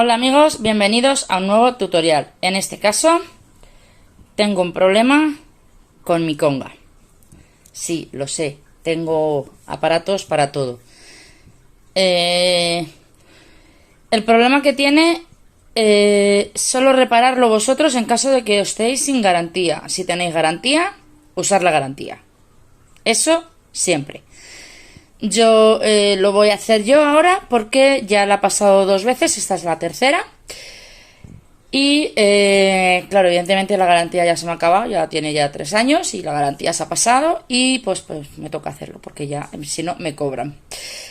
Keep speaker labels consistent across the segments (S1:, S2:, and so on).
S1: Hola amigos, bienvenidos a un nuevo tutorial. En este caso tengo un problema con mi conga. Sí, lo sé, tengo aparatos para todo. El problema que tiene, solo repararlo vosotros en caso de que estéis sin garantía. Si tenéis garantía, usar la garantía. Eso siempre. Yo lo voy a hacer yo ahora porque ya la he pasado 2 veces, esta es la tercera. Y claro, evidentemente la garantía ya se me ha acabado, ya tiene ya 3 años y la garantía se ha pasado y pues me toca hacerlo porque ya, si no, me cobran.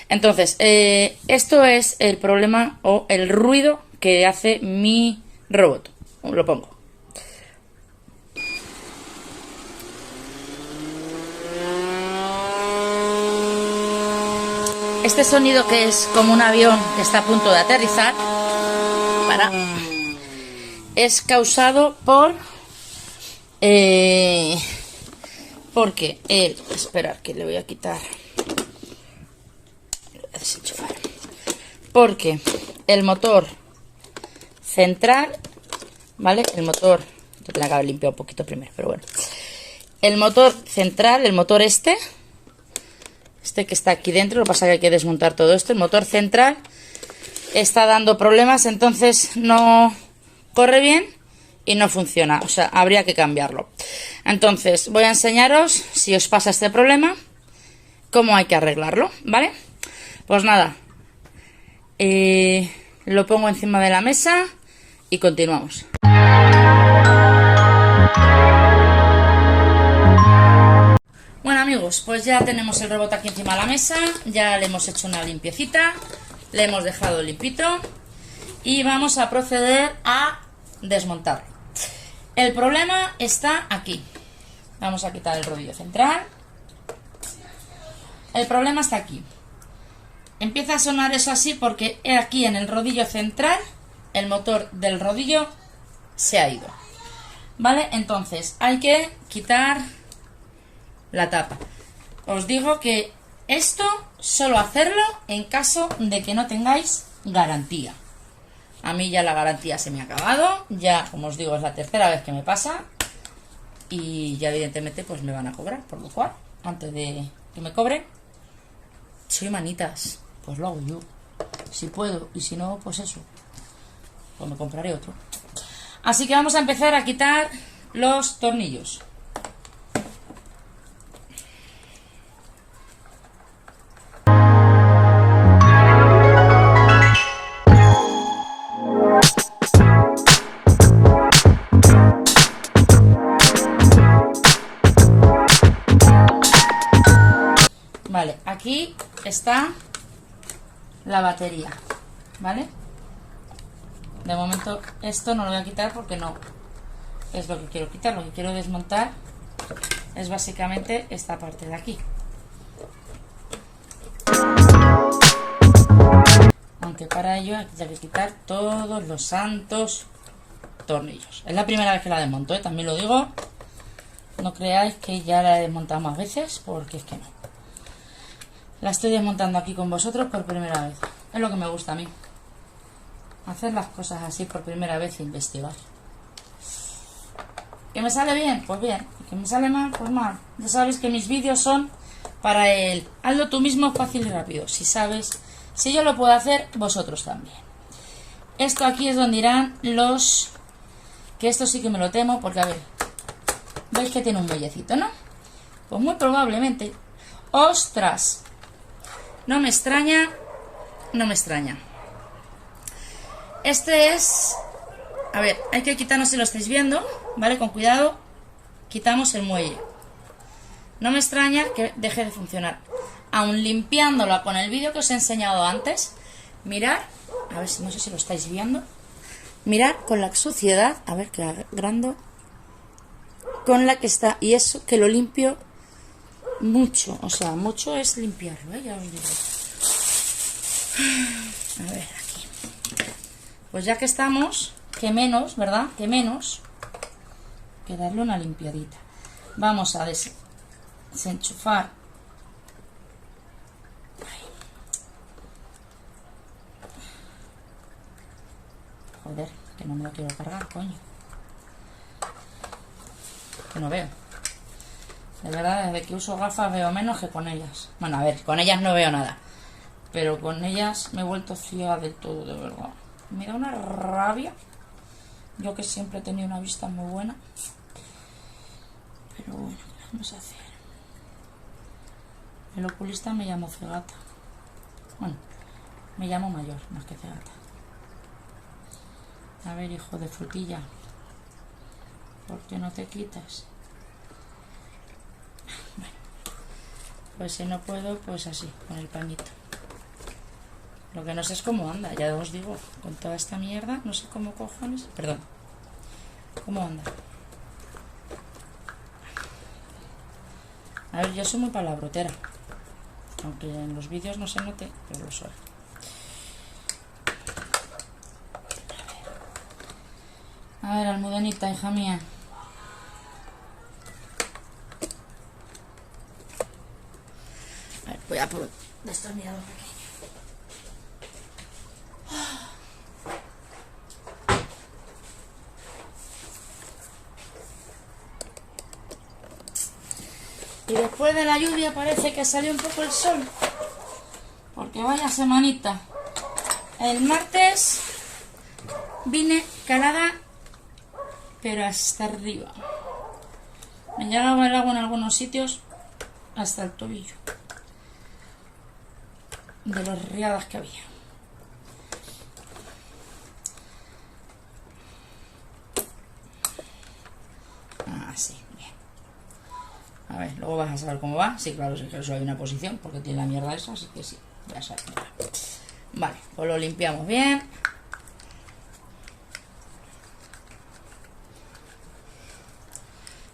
S1: Entonces, esto es el problema o el ruido que hace mi robot. Lo pongo. Este sonido que es como un avión que está a punto de aterrizar, es causado por porque esperar que le voy a quitar, a desenchufar, porque el motor central, ¿vale? El motor, tengo que haber limpiado un poquito primero, pero bueno, el motor central, el motor este que está aquí dentro, lo que pasa es que hay que desmontar todo esto, el motor central está dando problemas, entonces no corre bien y no funciona, o sea, habría que cambiarlo. Entonces voy a enseñaros, si os pasa este problema, cómo hay que arreglarlo, ¿vale? Pues nada, lo pongo encima de la mesa y continuamos. Bueno amigos, pues ya tenemos el robot aquí encima de la mesa, ya le hemos hecho una limpiecita, le hemos dejado limpito y vamos a proceder a desmontarlo. El problema está aquí. Vamos a quitar el rodillo central. El problema está aquí. Empieza a sonar eso así porque aquí en el rodillo central el motor del rodillo se ha ido. ¿Vale? Entonces hay que quitar la tapa. Os digo que esto solo hacerlo en caso de que no tengáis garantía. A mí ya la garantía se me ha acabado, ya como os digo es la tercera vez que me pasa y ya evidentemente pues me van a cobrar, por lo cual antes de que me cobren, soy manitas, pues lo hago yo, si puedo, y si no pues eso, pues me compraré otro. Así que vamos a empezar a quitar los tornillos. Vale, aquí está la batería, ¿vale? De momento esto no lo voy a quitar porque no es lo que quiero quitar. Lo que quiero desmontar es básicamente esta parte de aquí. Aunque para ello hay que quitar todos los santos tornillos. Es la primera vez que la desmonto, ¿eh? También lo digo. No creáis que ya la he desmontado más veces, porque es que no. La estoy desmontando aquí con vosotros por primera vez. Es lo que me gusta a mí. Hacer las cosas así por primera vez e investigar. ¿Que me sale bien? Pues bien. ¿Que me sale mal? Pues mal. Ya sabéis que mis vídeos son para el hazlo tú mismo fácil y rápido. Si sabes, si yo lo puedo hacer, vosotros también. Esto aquí es donde irán los... Que esto sí que me lo temo porque, a ver, veis que tiene un muellecito, ¿no? Pues muy probablemente... ¡Ostras! No me extraña, no me extraña. Este es... A ver, hay que quitarnos, si lo estáis viendo, ¿vale? Con cuidado, quitamos el muelle. No me extraña que deje de funcionar. Aún limpiándola con el vídeo que os he enseñado antes, mirad, a ver si no sé si lo estáis viendo. Mirad con la suciedad, a ver que agrando, con la que está, y eso que lo limpio mucho, o sea, mucho es limpiarlo, ¿eh? Ya os digo. A ver, aquí. Pues ya que estamos, que menos, ¿verdad? Que menos que darle una limpiadita. Vamos a desenchufar. Joder, que no me lo quiero cargar, coño. Que no veo. De verdad, desde que uso gafas veo menos que con ellas. Bueno, a ver, con ellas no veo nada. Pero con ellas me he vuelto ciega del todo, de verdad. Me da una rabia. Yo que siempre he tenido una vista muy buena. Pero bueno, ¿qué vamos a hacer? El oculista me llamó cegata. Bueno, me llamo mayor, más que cegata. A ver, hijo de frutilla. ¿Por qué no te quitas? Bueno, pues si no puedo, pues así, con el pañito. Lo que no sé es cómo anda, ya os digo, con toda esta mierda, no sé cómo cojones. Perdón. ¿Cómo anda? A ver, yo soy muy palabrotera. Aunque en los vídeos no se note, pero lo soy. A ver, almudonita, hija mía. A ver, voy a por un destornillador pequeño. Y después de la lluvia parece que salió un poco el sol. Porque vaya semanita. El martes vine calada, pero hasta arriba. Me llegaba el agua en algunos sitios hasta el tobillo. De las riadas que había. Así. A ver, luego vas a saber cómo va. Sí, claro, sí que eso hay una posición porque tiene la mierda esa, así que sí, ya sabes. Vale, pues lo limpiamos bien.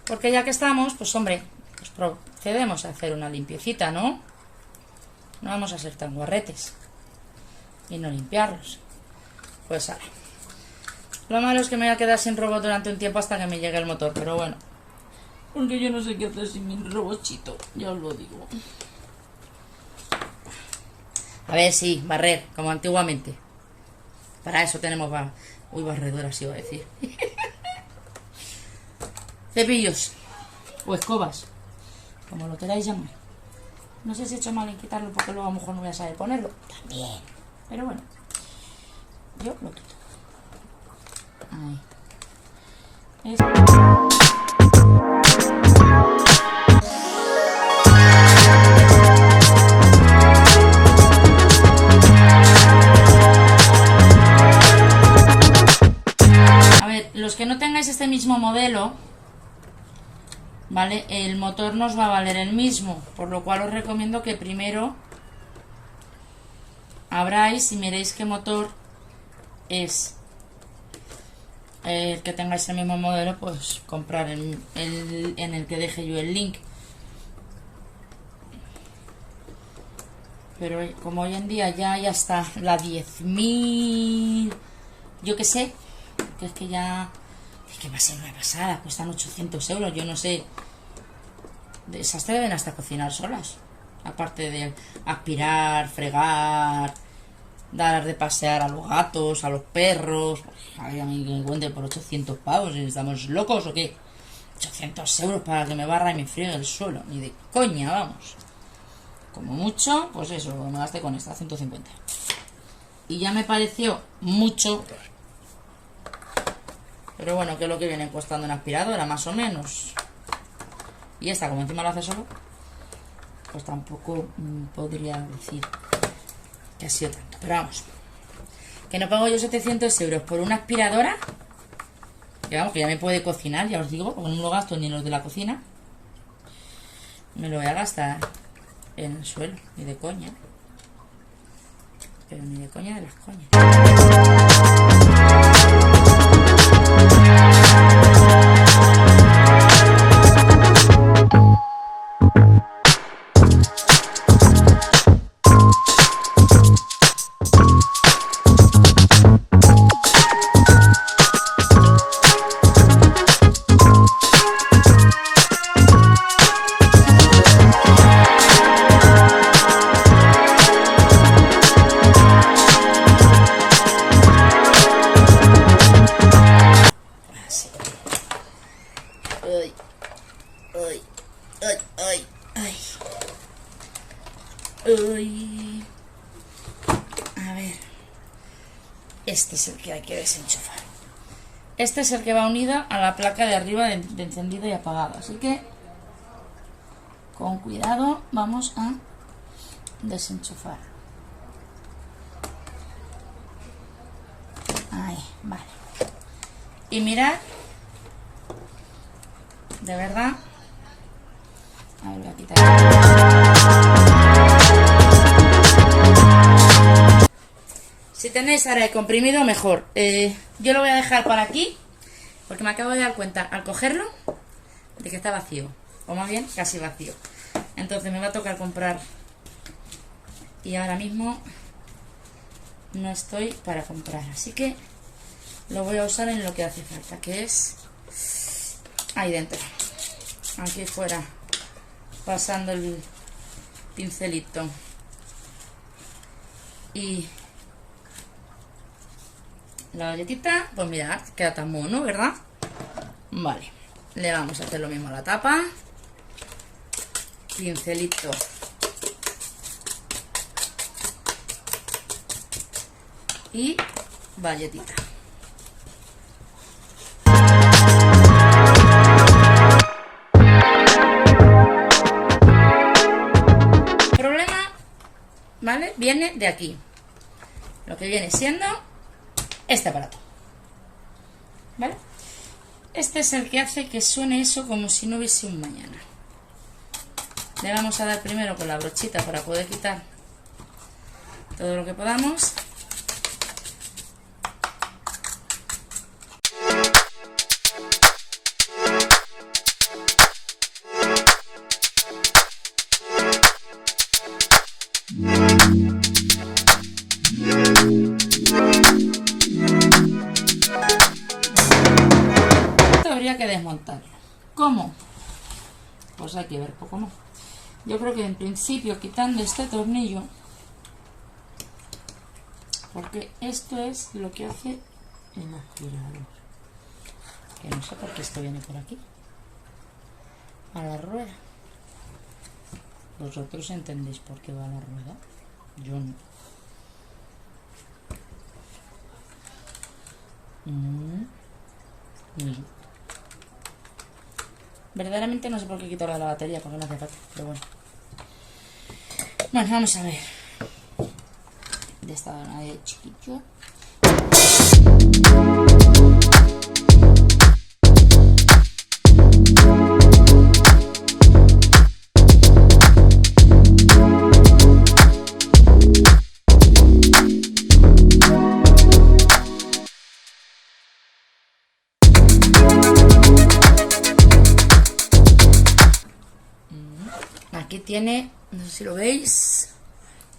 S1: Porque ya que estamos, pues hombre, pues procedemos a hacer una limpiecita, ¿no? No vamos a ser tan guarretes y no limpiarlos. Pues ahora. Lo malo es que me voy a quedar sin robot durante un tiempo hasta que me llegue el motor, pero bueno. Porque yo no sé qué hacer sin mi robotcito, ya os lo digo. A ver, sí, barrer, como antiguamente. Para eso tenemos barredoras, iba a decir. Cepillos. O escobas. Como lo queráis llamar. No sé si he hecho mal en quitarlo porque luego a lo mejor no voy a saber ponerlo. También. Pero bueno. Yo lo quito. Ahí. Los que no tengáis este mismo modelo, ¿vale? El motor no os va a valer el mismo, por lo cual os recomiendo que primero abráis y miréis qué motor es. El que tengáis el mismo modelo, pues comprar en el que deje yo el link. Pero como hoy en día ya está la 10.000, yo qué sé, que es que ya... Es que va a ser una pasada, cuestan 800 euros, yo no sé. De esas te deben hasta cocinar solas. Aparte de aspirar, fregar, dar de pasear a los gatos, a los perros. Ay, a mí que me encuentre por 800 pavos, ¿estamos locos o qué? 800 euros para que me barra y me friegue el suelo. Ni de coña, vamos. Como mucho, pues eso, me gasté con esta, 150. Y ya me pareció mucho. Pero bueno, que es lo que viene costando una aspiradora, más o menos. Y esta, como encima lo hace solo, pues tampoco podría decir que ha sido tanto. Pero vamos, que no pago yo 700 euros por una aspiradora. Que vamos, que ya me puede cocinar, ya os digo, porque no lo gasto ni en los de la cocina. Me lo voy a gastar en el suelo, ni de coña. Pero ni de coña de las coñas. Uy. A ver. Este es el que hay que desenchufar. Este es el que va unido a la placa de arriba de encendido y apagado. Así que con cuidado vamos a desenchufar. Ahí, vale. Y mirad, de verdad, a ver, voy a quitar. Si tenéis aire comprimido, mejor. Yo lo voy a dejar para aquí, porque me acabo de dar cuenta al cogerlo de que está vacío, o más bien casi vacío. Entonces me va a tocar comprar, y ahora mismo no estoy para comprar, así que lo voy a usar en lo que hace falta, que es ahí dentro, aquí fuera, pasando el pincelito. Y la galletita, pues mirad, queda tan mono, ¿verdad? Vale, le vamos a hacer lo mismo a la tapa. Pincelito. Y galletita. El problema, ¿vale? Viene de aquí. Lo que viene siendo este aparato. ¿Vale? Este es el que hace que suene eso como si no hubiese un mañana. Le vamos a dar primero con la brochita para poder quitar todo lo que podamos. Esto habría que desmontarlo. ¿Cómo? Pues hay que ver poco más. Yo creo que en principio quitando este tornillo, porque esto es lo que hace el aspirador, que no sé por qué esto viene por aquí a la rueda. ¿Vosotros entendéis por qué va a la rueda? Yo no. Verdaderamente no sé por qué quitarle la batería, porque no hace falta, pero bueno. Bueno, vamos a ver. De esta manera de chiquillo. Aquí tiene, no sé si lo veis,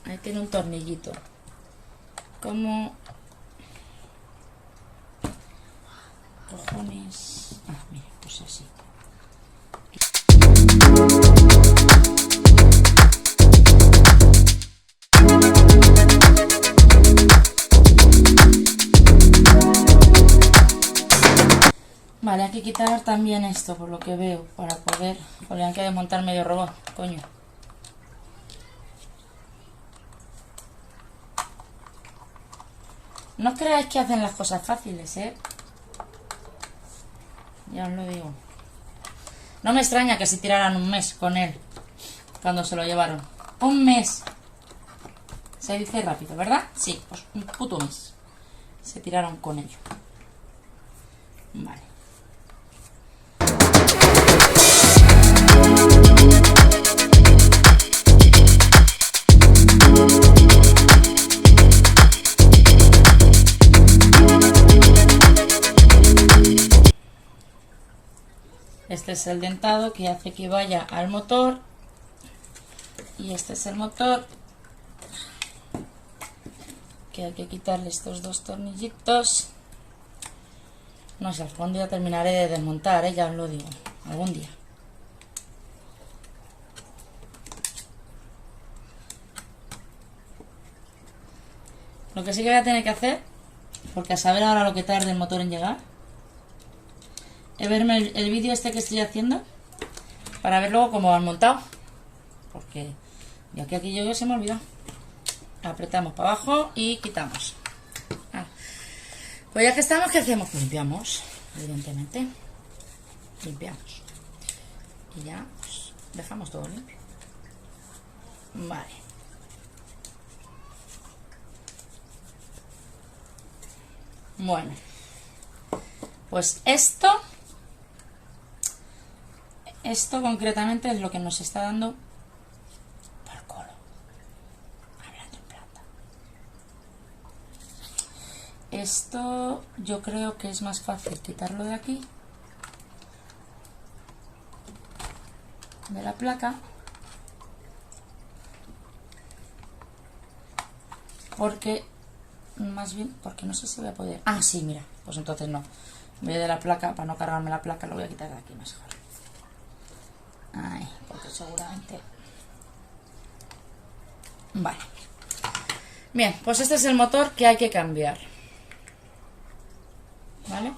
S1: ahí tiene un tornillito, como cojones. Ah, mira, pues así. Vale, hay que quitar también esto, por lo que veo, para poder... O le han que desmontar medio robot, coño. No os creáis que hacen las cosas fáciles, ¿eh? Ya os lo digo. No me extraña que se tiraran un mes con él, cuando se lo llevaron. Un mes. Se dice rápido, ¿verdad? Sí, pues un puto mes. Se tiraron con ello. Vale. Este es el dentado que hace que vaya al motor. Y este es el motor, que hay que quitarle estos dos tornillitos. No sé, algún día terminaré de desmontar, ya os lo digo. Algún día. Lo que sí que voy a tener que hacer, porque a saber ahora lo que tarde el motor en llegar, es verme el vídeo este que estoy haciendo para ver luego cómo lo han montado, porque Y aquí yo se me olvidó. Apretamos para abajo y quitamos. Pues ya que estamos, ¿qué hacemos? Pues limpiamos, evidentemente. Limpiamos. Y ya pues, dejamos todo limpio. Vale. Bueno. Pues esto concretamente es lo que nos está dando por culo. Hablando en plata. Esto yo creo que es más fácil quitarlo de aquí, de la placa, porque más bien, porque no sé si voy a poder. Ah, sí, mira, pues entonces no. En vez de la placa, para no cargarme la placa, lo voy a quitar de aquí mejor. Ay, porque seguramente. Vale. Bien, pues este es el motor que hay que cambiar. ¿Vale?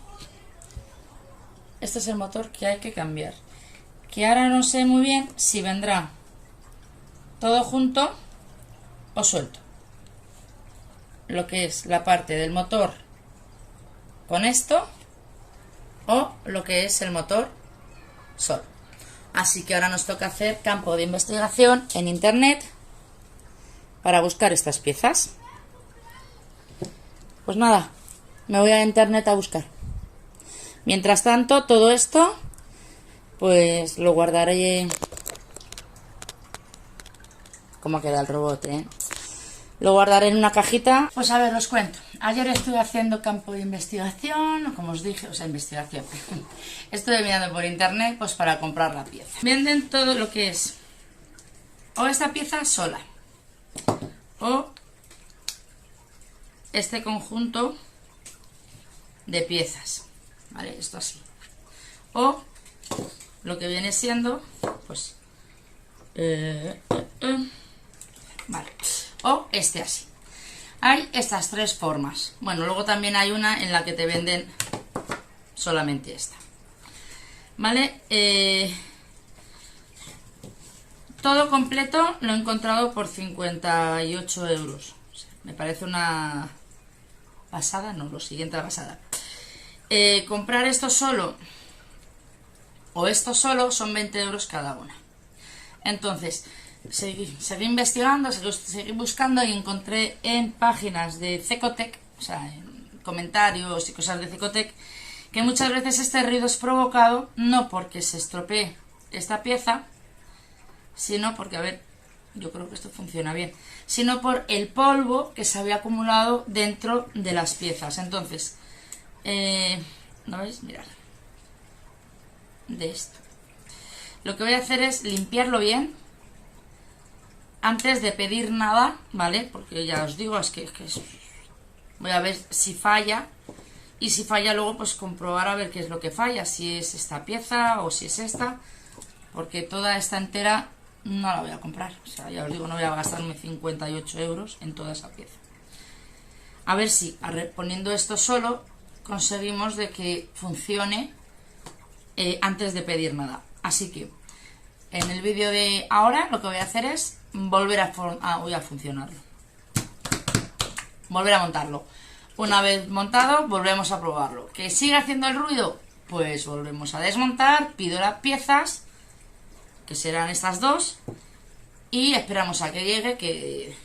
S1: Este es el motor que hay que cambiar. Que ahora no sé muy bien si vendrá todo junto o suelto. Lo que es la parte del motor con esto o lo que es el motor solo. Así que ahora nos toca hacer campo de investigación en internet para buscar estas piezas. Pues nada, me voy a internet a buscar. Mientras tanto, todo esto pues lo guardaré. ¿Cómo queda el robot, Lo guardaré en una cajita. Pues a ver, os cuento. Ayer estuve haciendo campo de investigación, como os dije, investigación. Estuve mirando por internet pues para comprar la pieza. Venden todo lo que es o esta pieza sola o este conjunto de piezas, ¿vale? Esto así. O lo que viene siendo, pues, vale. O este así. Hay estas tres formas. Bueno, luego también hay una en la que te venden solamente esta. ¿Vale? Todo completo lo he encontrado por 58 euros. O sea, me parece una pasada, no, lo siguiente a la pasada. Comprar esto solo o esto solo son 20 euros cada una. Entonces, seguí investigando, seguí buscando y encontré en páginas de Cecotec, o sea, en comentarios y cosas de Cecotec, que muchas veces este ruido es provocado no porque se estropee esta pieza, sino porque, a ver, yo creo que esto funciona bien, sino por el polvo que se había acumulado dentro de las piezas. Entonces, ¿no veis? Mirad, de esto. Lo que voy a hacer es limpiarlo bien antes de pedir nada, ¿vale? Porque ya os digo, voy a ver si falla. Y si falla luego pues comprobar a ver qué es lo que falla. Si es esta pieza o si es esta. Porque toda esta entera no la voy a comprar. O sea, ya os digo, no voy a gastarme 58 euros en toda esa pieza. A ver si poniendo esto solo conseguimos de que funcione antes de pedir nada. Así que en el vídeo de ahora lo que voy a hacer es volver a funcionarlo. Volver a montarlo. Una vez montado, volvemos a probarlo. ¿Que sigue haciendo el ruido? Pues volvemos a desmontar, pido las piezas, que serán estas dos, y esperamos a que llegue, que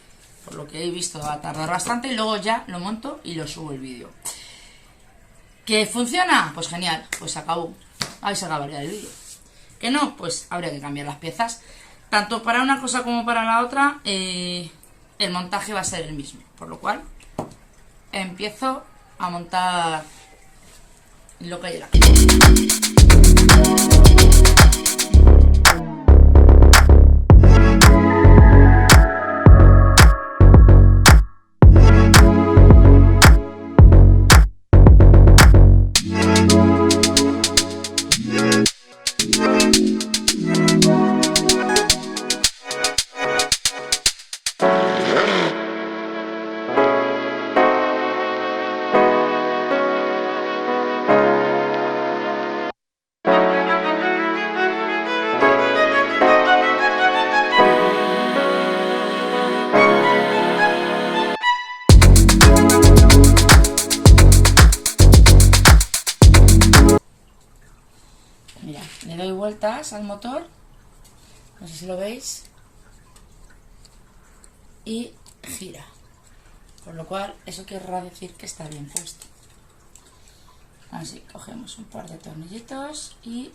S1: por lo que he visto va a tardar bastante, y luego ya lo monto y lo subo el vídeo. ¿Que funciona? Pues genial, pues acabó. Ahí se acabaría el vídeo. ¿Que no? Pues habría que cambiar las piezas. Tanto para una cosa como para la otra, el montaje va a ser el mismo, por lo cual empiezo a montar lo que hay aquí. doy vueltas al motor, no sé si lo veis, y gira, por lo cual eso querrá decir que está bien puesto. Así cogemos un par de tornillitos y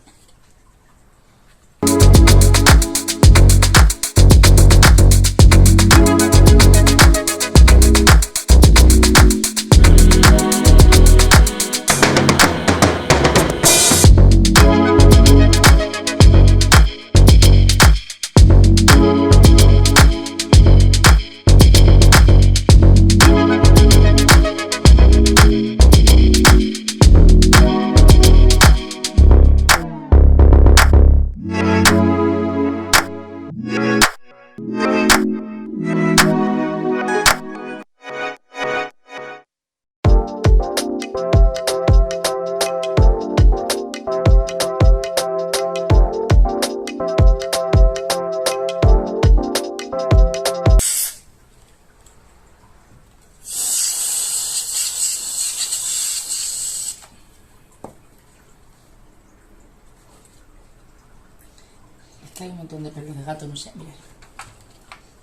S1: que hay un montón de pelos de gato, no sé, mirad.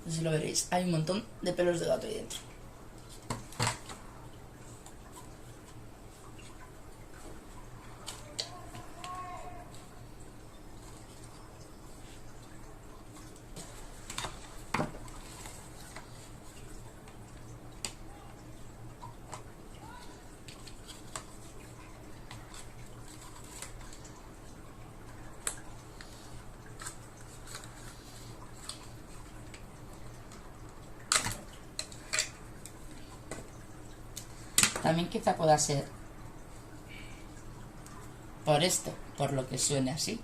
S1: No sé si lo veréis, hay un montón de pelos de gato ahí dentro. También quizá pueda ser por esto, por lo que suene así.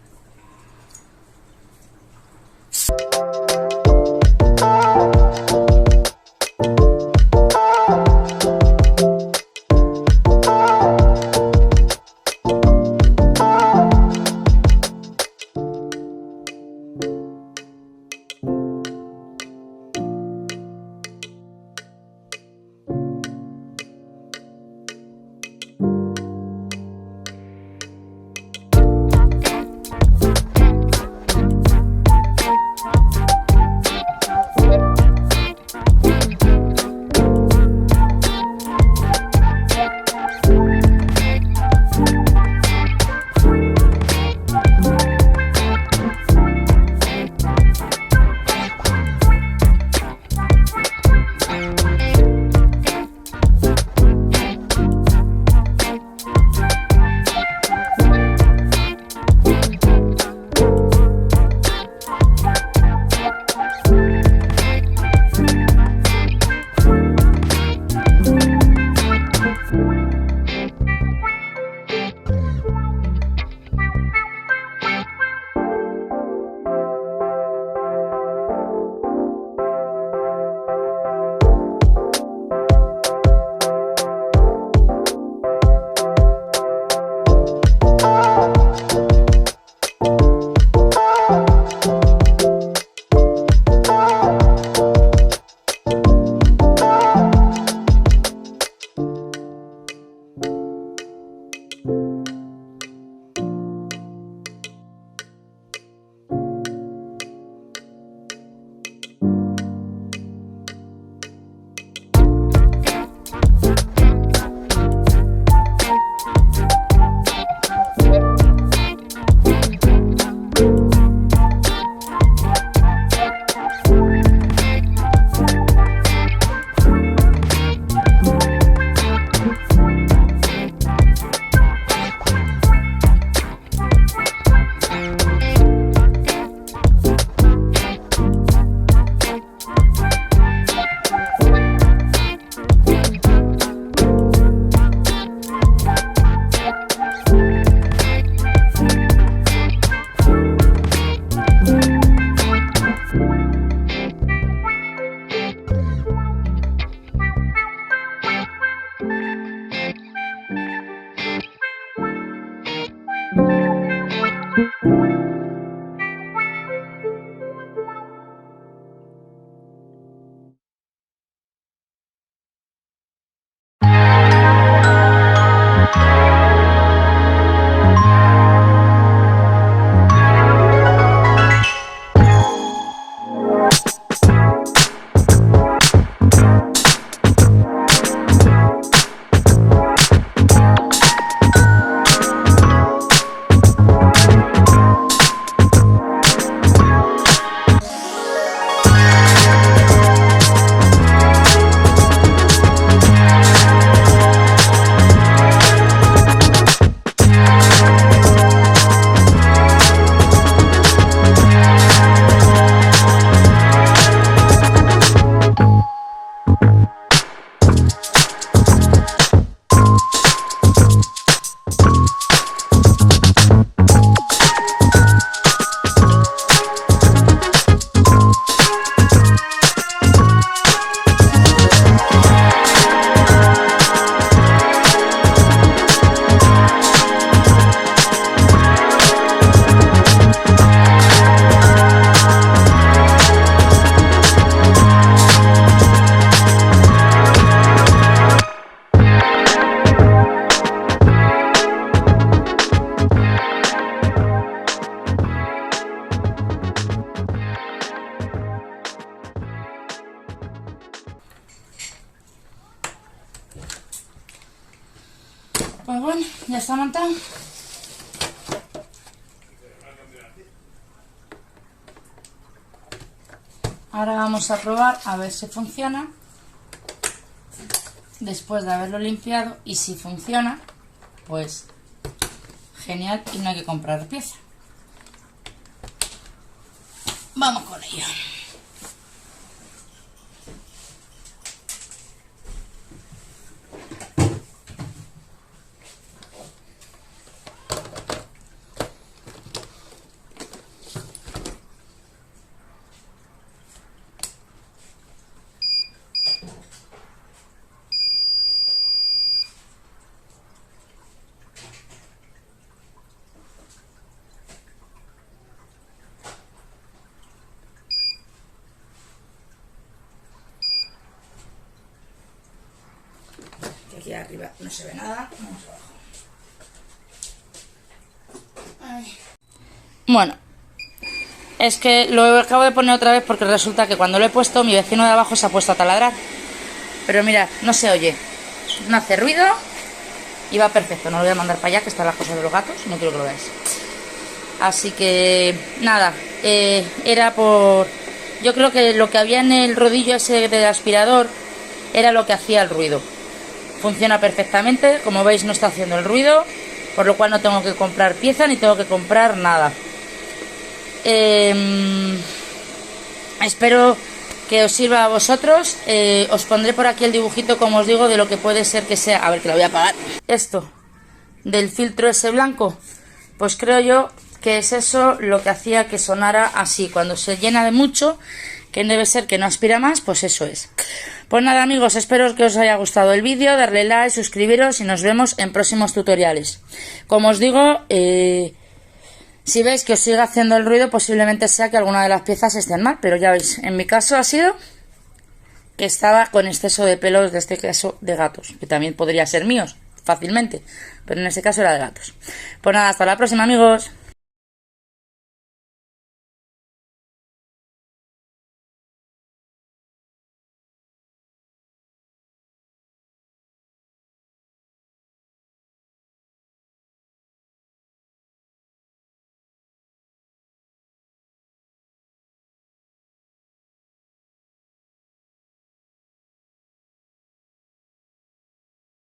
S1: Pues bueno, ya está montado. Ahora vamos a probar a ver si funciona. Después de haberlo limpiado, y si funciona, pues genial, y no hay que comprar pieza. Vamos con ello. Aquí arriba no se ve nada. Vamos abajo. Ay. Bueno, es que lo acabo de poner otra vez porque resulta que cuando lo he puesto, mi vecino de abajo se ha puesto a taladrar. Pero mirad, no se oye, no hace ruido y va perfecto. No lo voy a mandar para allá, que están las cosas de los gatos, no quiero que lo veáis. Así que nada, era por... Yo creo que lo que había en el rodillo ese del aspirador era lo que hacía el ruido. Funciona perfectamente, como veis no está haciendo el ruido, por lo cual no tengo que comprar pieza ni tengo que comprar nada. Espero que os sirva a vosotros. Os pondré por aquí el dibujito, como os digo, de lo que puede ser que sea. A ver, que lo voy a apagar. Esto del filtro ese blanco, pues creo yo que es eso lo que hacía que sonara así. Cuando se llena de mucho, que debe ser que no aspira más, pues eso es. Pues nada, amigos, espero que os haya gustado el vídeo, darle like, suscribiros y nos vemos en próximos tutoriales. Como os digo, si veis que os sigue haciendo el ruido, posiblemente sea que alguna de las piezas estén mal, pero ya veis, en mi caso ha sido que estaba con exceso de pelos, de este caso de gatos, que también podría ser míos, fácilmente, pero en este caso era de gatos. Pues nada, hasta la próxima, amigos.